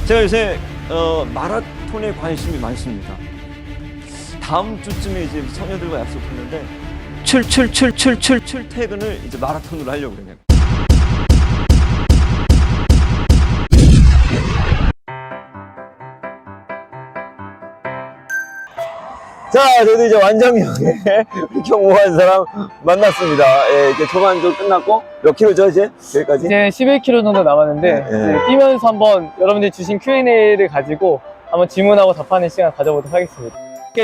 제가 요새 마라톤에 관심이 많습니다. 다음 주쯤에 이제 처녀들과 약속했는데 출퇴근을 이제 마라톤으로 하려고 그래요. 자, 저도 이제 완정역에 경호한 사람 만났습니다. 예, 이제 조만조 끝났고 몇 킬로죠 이제 여기까지? 이제 11km 정도 남았는데 이제 뛰면서 한번 여러분들이 주신 Q&A를 가지고 한번 질문하고 답하는 시간 가져보도록 하겠습니다.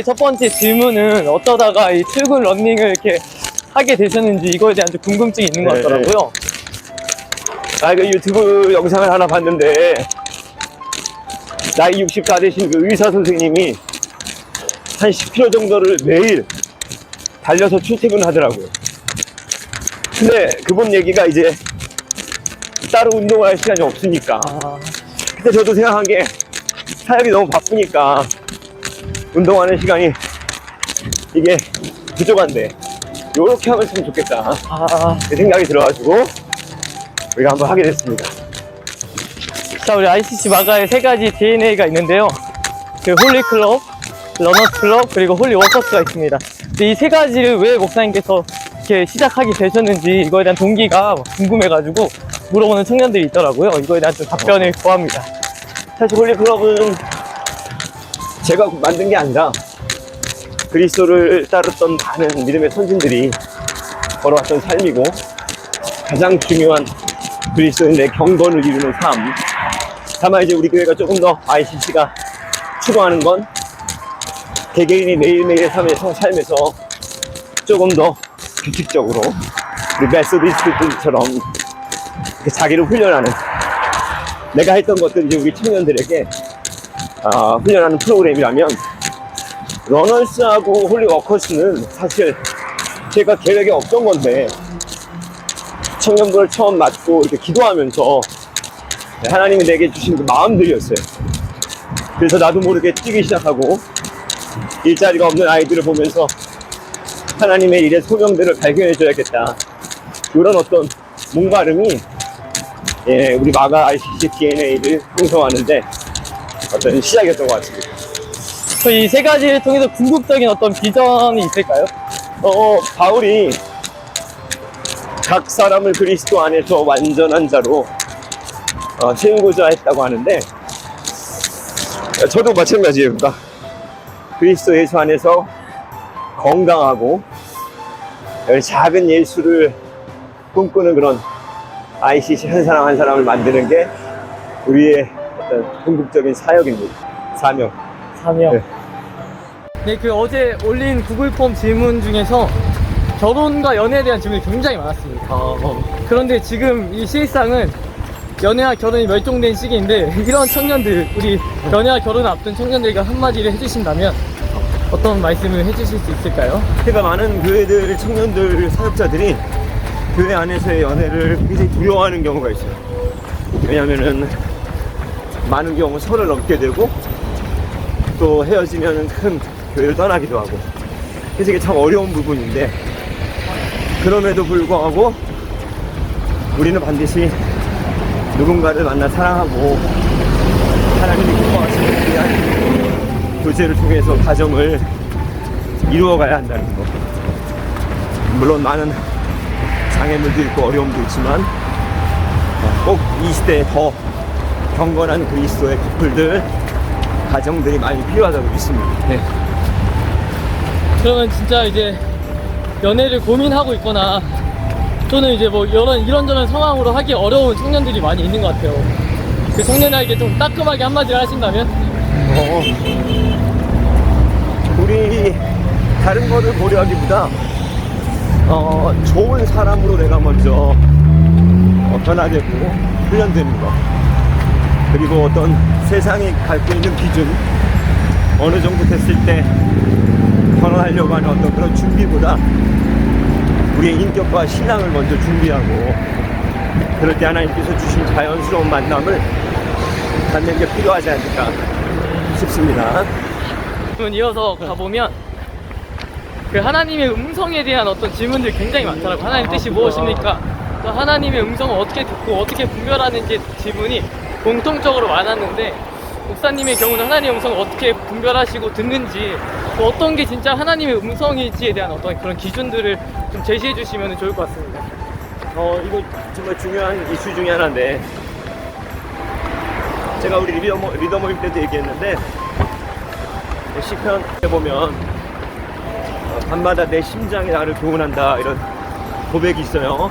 첫 번째 질문은 어쩌다가 이 출근 러닝을 이렇게 하게 되셨는지 이거에 대한 좀 궁금증이 있는 것 같더라고요. 아, 그 유튜브 영상을 하나 봤는데 나이 60 다 되신 그 의사 선생님이 한 10km 정도를 매일 달려서 출퇴근을 하더라고요. 근데 그분 얘기가 이제 따로 운동을 할 시간이 없으니까. 근데 저도 생각한 게 사역이 너무 바쁘니까 운동하는 시간이 이게 부족한데 요렇게 하면 참 좋겠다 그 생각이 들어가지고 우리가 한번 하게 됐습니다. 자, 우리 ICC 마가의 세 가지 DNA가 있는데요. 그 홀리 클럽, 러너스 클럽, 그리고 홀리 워커스가 있습니다. 이 세 가지를 왜 목사님께서 이렇게 시작하게 되셨는지 이거에 대한 동기가 궁금해가지고 물어보는 청년들이 있더라고요. 이거에 대한 좀 답변을 구합니다. 사실 홀리 클럽은 제가 만든 게 아니라 그리스도를 따랐던 많은 믿음의 선진들이 걸어왔던 삶이고 가장 중요한 그리스도인의 경건을 이루는 삶. 다만 이제 우리 교회가 조금 더 ICC가 추구하는 건 개개인이 매일매일의 삶에서 조금 더 규칙적으로 우리 메소디스트들처럼 자기를 훈련하는, 내가 했던 것들 이제 우리 청년들에게 훈련하는 프로그램이라면, 러너스하고 홀리 워커스는 사실 제가 계획에 없던 건데 청년부를 처음 맡고 이렇게 기도하면서 하나님이 내게 주신 그 마음들이었어요. 그래서 나도 모르게 뛰기 시작하고 일자리가 없는 아이들을 보면서 하나님의 일의 소명들을 발견해 줘야겠다, 이런 어떤 목마름이 우리 마가 ICC DNA를 형성하는데 어떤 시작이었던 것 같습니다. 이 세 가지를 통해서 궁극적인 어떤 비전이 있을까요? 바울이 각 사람을 그리스도 안에서 완전한 자로 세우고자 했다고 하는데, 저도 마찬가지예요. 그러니까 그리스도 예수 안에서 건강하고 작은 예수를 꿈꾸는 그런 ICC 한 사람 한 사람을 만드는 게 우리의 어떤 궁극적인 사역입니다. 사명. 네, 그 어제 올린 구글 폼 질문 중에서 결혼과 연애에 대한 질문이 굉장히 많았습니다. 그런데 지금 이 실상은 연애와 결혼이 멸종된 시기인데, 이런 청년들, 우리 연애와 결혼을 앞둔 청년들과 한마디를 해주신다면 어떤 말씀을 해주실 수 있을까요? 그러니까 많은 교회들, 청년들, 사역자들이 교회 안에서의 연애를 굉장히 두려워하는 경우가 있어요. 왜냐면은 많은 경우 선을 넘게 되고 또 헤어지면 큰 교회를 떠나기도 하고, 그래서 이게 참 어려운 부분인데, 그럼에도 불구하고 우리는 반드시 누군가를 만나 사랑하고 하나님이 기뻐하시는 위한 교제를 통해서 가정을 이루어가야 한다는 거. 물론 많은 장애물도 있고 어려움도 있지만 꼭 이 시대에 더 경건한 그리스도의 커플들, 가정들이 많이 필요하다고 믿습니다. 네. 그러면 진짜 이제 연애를 고민하고 있거나 또는 이제 뭐 이런저런 상황으로 하기 어려운 청년들이 많이 있는 것 같아요. 그 청년에게 좀 따끔하게 한마디를 하신다면? 우리 다른 거를 고려하기보다 좋은 사람으로 내가 먼저 변화되고 훈련되는 거, 그리고 어떤 세상이 갖고 있는 기준, 어느 정도 됐을 때 결혼하려고 하는 어떤 그런 준비보다 우리의 인격과 신앙을 먼저 준비하고, 그럴 때 하나님께서 주신 자연스러운 만남을 갖는 게 필요하지 않을까 싶습니다. 그럼 이어서 가보면 그 하나님의 음성에 대한 어떤 질문들이 굉장히 많더라고요. 하나님 뜻이 무엇입니까? 또 하나님의 음성을 어떻게 듣고 어떻게 분별하는지 질문이 공통적으로 많았는데, 목사님의 경우는 하나님의 음성을 어떻게 분별하시고 듣는지, 또 어떤 게 진짜 하나님의 음성일지에 대한 어떤 그런 기준들을 좀 제시해 주시면 좋을 것 같습니다. 이거 정말 중요한 이슈 중에 하나인데, 제가 우리 리더 모임 때도 얘기했는데, 시편에 보면 밤마다 내 심장이 나를 교훈한다, 이런 고백이 있어요.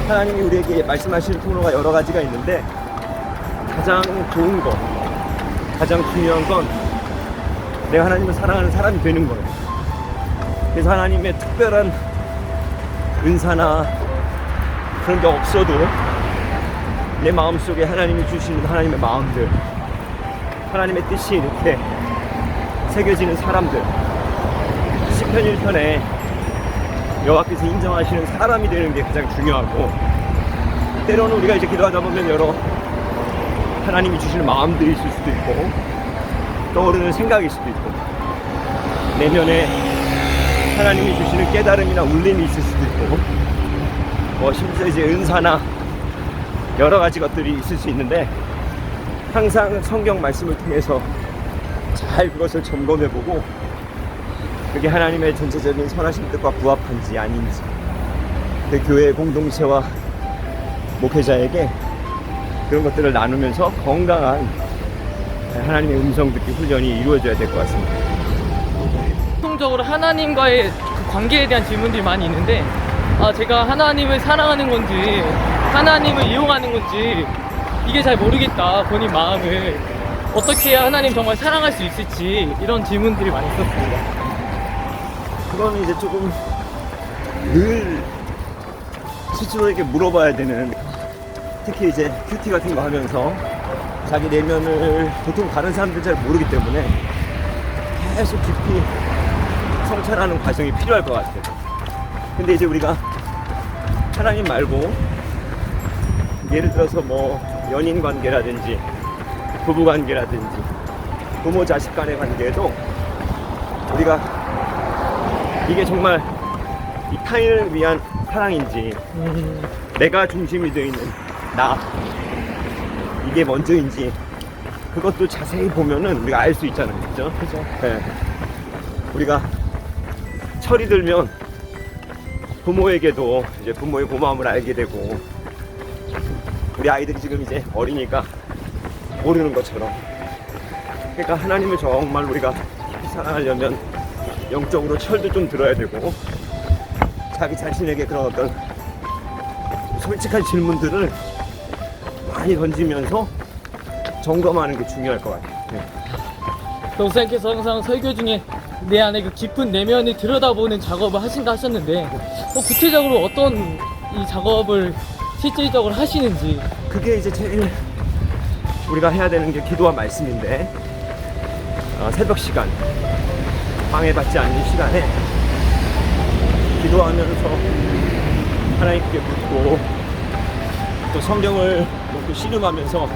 하나님이 우리에게 말씀하시는 통로가 여러 가지가 있는데, 가장 좋은 거, 가장 중요한 건 내가 하나님을 사랑하는 사람이 되는 거예요. 그래서 하나님의 특별한 은사나 그런 게 없어도 내 마음속에 하나님이 주시는 하나님의 마음들, 하나님의 뜻이 이렇게 새겨지는 사람들, 시편 1편에 여호와께서 인정하시는 사람이 되는 게 가장 중요하고, 때로는 우리가 이제 기도하다 보면 여러 하나님이 주시는 마음들이 있을 수도 있고, 떠오르는 생각일 수도 있고, 내면에 하나님이 주시는 깨달음이나 울림이 있을 수도 있고, 심지어 이제 은사나 여러 가지 것들이 있을 수 있는데, 항상 성경 말씀을 통해서 잘 그것을 점검해보고, 그게 하나님의 전체적인 선하신 뜻과 부합한지 아닌지, 그 교회 공동체와 목회자에게 그런 것들을 나누면서 건강한 하나님의 음성 듣기 훈련이 이루어져야 될 것 같습니다. 통적으로 하나님과의 그 관계에 대한 질문들이 많이 있는데, 제가 하나님을 사랑하는 건지 하나님을 이용하는 건지 이게 잘 모르겠다, 본인 마음을 어떻게 해야 하나님 정말 사랑할 수 있을지, 이런 질문들이 많이 있었습니다. 그건 이제 조금 늘 스스로에게 물어봐야 되는, 특히 이제 큐티 같은 거 하면서 자기 내면을 보통 다른 사람들 잘 모르기 때문에 계속 깊이 성찰하는 과정이 필요할 것 같아요. 근데 이제 우리가 하나님 말고 예를 들어서 뭐 연인 관계라든지 부부 관계라든지 부모 자식 간의 관계에도 우리가 이게 정말 이 타인을 위한 사랑인지 내가 중심이 되어 있는 나, 이게 먼저인지, 그것도 자세히 보면은 우리가 알 수 있잖아요. 그죠? 그죠. 네. 우리가 철이 들면 부모에게도 이제 부모의 고마움을 알게 되고, 우리 아이들이 지금 이제 어리니까 모르는 것처럼, 그러니까 하나님을 정말 우리가 깊이 사랑하려면 영적으로 철도 좀 들어야 되고, 자기 자신에게 그런 어떤 솔직한 질문들을 많이 던지면서 점검하는 게 중요할 것 같아요. 네. 목사님께서 항상 설교 중에 내 안에 그 깊은 내면을 들여다보는 작업을 하신다 하셨는데, 구체적으로 어떤 이 작업을 실질적으로 하시는지. 그게 이제 제일 우리가 해야 되는 게 기도와 말씀인데, 새벽 시간, 방해받지 않는 시간에 기도하면서 하나님께 묻고, 또 성경을 놓고 씨름하면서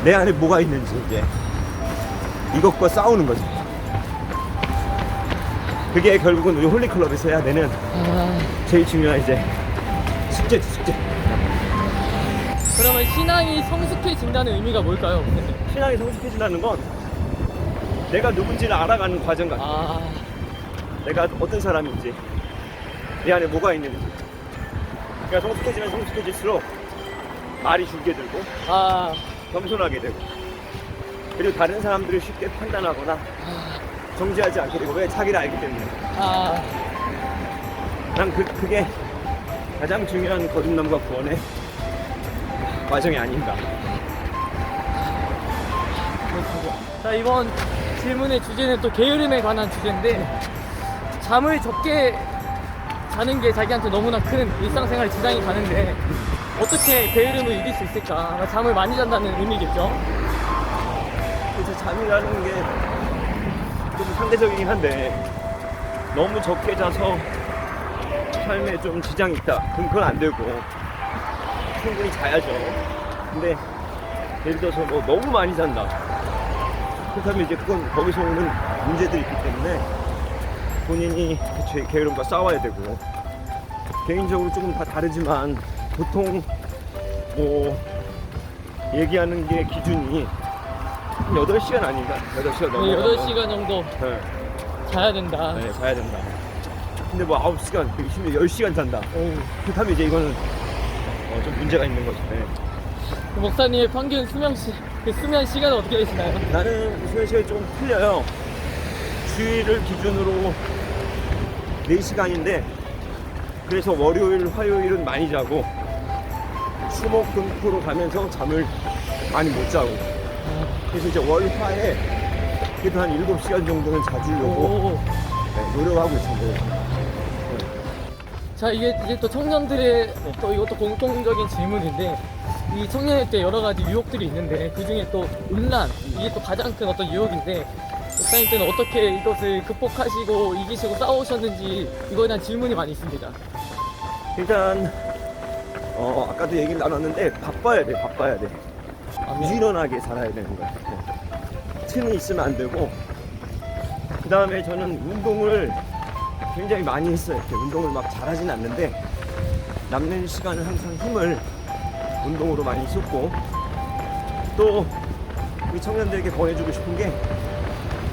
내 안에 뭐가 있는지 이제 이것과 싸우는 거죠. 그게 결국은 우리 홀리클럽에서 해야 되는 제일 중요한 이제 숙제지, 숙제. 그러면 신앙이 성숙해진다는 의미가 뭘까요? 신앙이 성숙해진다는 건 내가 누군지를 알아가는 과정 같아요. 내가 어떤 사람인지, 내 안에 뭐가 있는지. 그러니까 성숙해지면 성숙해질수록 말이 줄게 들고 겸손하게 되고, 그리고 다른 사람들을 쉽게 판단하거나 정죄하지 않게 되고, 왜? 자기를 알기 때문에. 난 그게 가장 중요한 거듭남과 구원의 과정이 아닌가. 자, 이번 질문의 주제는 또 게으름에 관한 주제인데, 잠을 적게 자는 게 자기한테 너무나 큰 일상생활 지장이 가는데 어떻게 게으름을 이길 수 있을까? 잠을 많이 잔다는 의미겠죠? 그래서 잠이라는 게 좀 상대적이긴 한데, 너무 적게 자서 삶에 좀 지장이 있다, 그럼 그건 안 되고 충분히 자야죠. 근데 예를 들어서 뭐 너무 많이 잔다, 그렇다면 이제 그건 거기서 오는 문제들이 있기 때문에 본인이 그 게으름과 싸워야 되고, 개인적으로 조금 다 다르지만 보통 뭐 얘기하는 게 기준이 한 8시간 아닌가? 8시간 넘어. 8시간 정도 네. 자야 된다. 네, 자야 된다. 근데 뭐 9시간, 심지어 10시간 잔다. 어우. 그렇다면 이제 이거는 좀 문제가 있는 거죠. 네. 목사님의 평균 수면 시간은 어떻게 되시나요? 나는 수면 시간이 조금 틀려요. 주일을 기준으로 4시간인데 그래서 월요일, 화요일은 많이 자고 수목금토로 가면서 잠을 많이 못 자고 그래서 이제 월, 화에 그래도 한 7시간 정도는 자주려고 오. 네, 노력하고 있습니다. 자, 이게 이제 또 청년들의 또 이것도 공통적인 질문인데, 이 청년일 때 여러 가지 유혹들이 있는데 그 중에 또 음란, 이게 또 가장 큰 어떤 유혹인데, 목사님 때는 어떻게 이것을 극복하시고 이기시고 싸우셨는지 이거에 대한 질문이 많이 있습니다. 일단 아까도 얘기를 나눴는데 바빠야 돼. 부지런하게 살아야 되는 거야. 틈이 있으면 안 되고 그 다음에 저는 운동을 굉장히 많이 했어요. 이렇게 운동을 막 잘하진 않는데 남는 시간을 항상 힘을 운동으로 많이 쏟고 또 우리 청년들에게 권해주고 싶은 게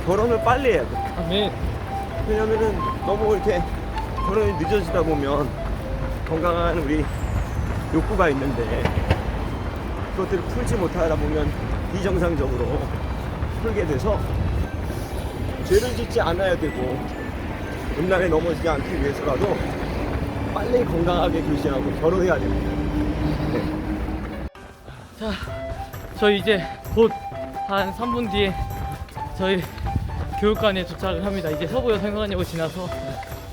결혼을 빨리 해야 돼. 아멘. 왜냐면은 너무 이렇게 결혼이 늦어지다 보면 건강한 우리 욕구가 있는데 그것들을 풀지 못하다 보면 비정상적으로 풀게 돼서 죄를 짓지 않아야 되고 음란에 넘어지지 않기 위해서라도 빨리 건강하게 결심하고 결혼해야 됩니다. 자, 저희 이제 곧 한 3분 뒤에 저희 교육관에 도착을 합니다. 이제 서부 여성관역을 지나서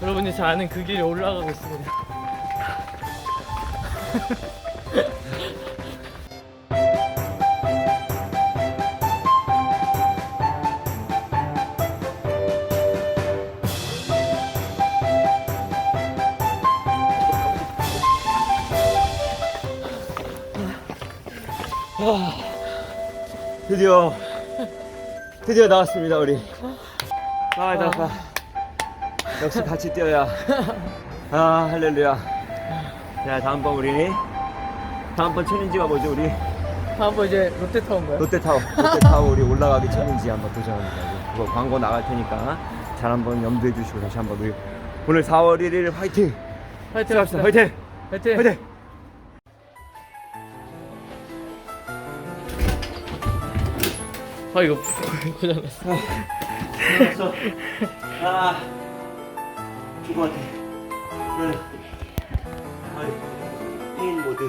여러분이 잘 아는 그 길에 올라가고 있습니다. 드디어 나왔습니다 우리. 나가. 역시 같이 뛰어야. 할렐루야. 자 다음번 챌린지가 뭐죠 우리? 다음번 이제 롯데타운가요? 롯데타워 우리 올라가기 챌린지 한번 도전합니다. 그거 광고 나갈 테니까 잘 한번 염두해 주시고 다시 한번 우리 오늘 4월 1일 화이팅! 화이팅 합시다. 화이팅! 화이팅! 화이팅! 아, 이거 고장났어. 죽을 것 같아. 그래. 게임 모드.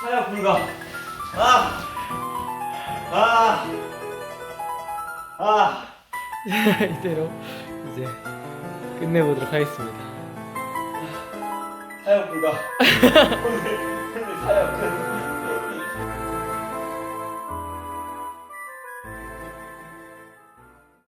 하야 불가. 이대로 이제 끝내보도록 하겠습니다. 하야 불가. 오늘 사야 끝.